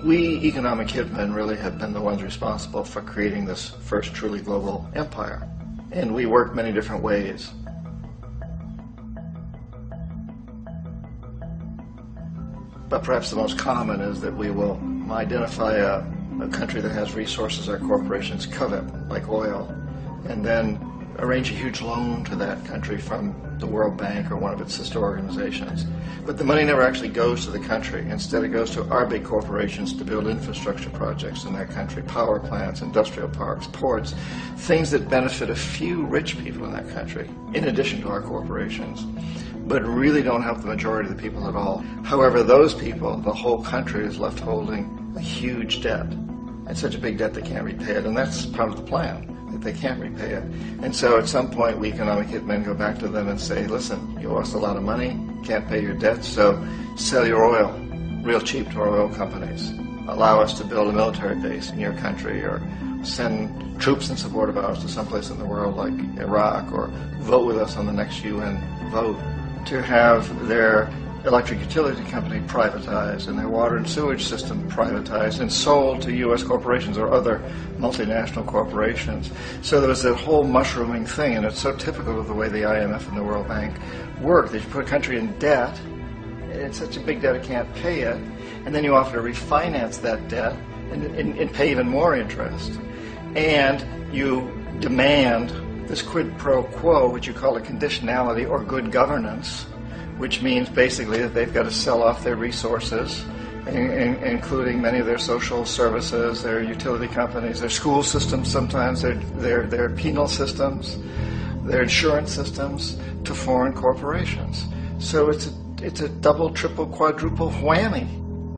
We economic hitmen really have been the ones responsible for creating this first truly global empire. And we work many different ways. But perhaps the most common is that we will identify a country that has resources our corporations covet, like oil, and then arrange a huge loan to that country from the World Bank or one of its sister organizations. But the money never actually goes to the country. Instead, it goes to our big corporations to build infrastructure projects in that country, power plants, industrial parks, ports, things that benefit a few rich people in that country, in addition to our corporations, but really don't help the majority of the people at all. However, those people, the whole country is left holding a huge debt. It's such a big debt they can't repay it, and that's part of the plan, that they can't repay it. And so at some point, we economic hitmen go back to them and say, listen, you owe us a lot of money, can't pay your debt, so sell your oil real cheap to our oil companies. Allow us to build a military base in your country, or send troops in support of ours to someplace in the world like Iraq, or vote with us on the next UN vote, to have their electric utility company privatized and their water and sewage system privatized and sold to U.S. corporations or other multinational corporations. So there was that whole mushrooming thing, and it's so typical of the way the IMF and the World Bank work, that you put a country in debt, it's such a big debt it can't pay it, and then you offer to refinance that debt and pay even more interest. And you demand this quid pro quo, which you call a conditionality or good governance, which means basically that they've got to sell off their resources, including many of their social services, their utility companies, their school systems sometimes, their penal systems, their insurance systems, to foreign corporations. So it's a double, triple, quadruple whammy.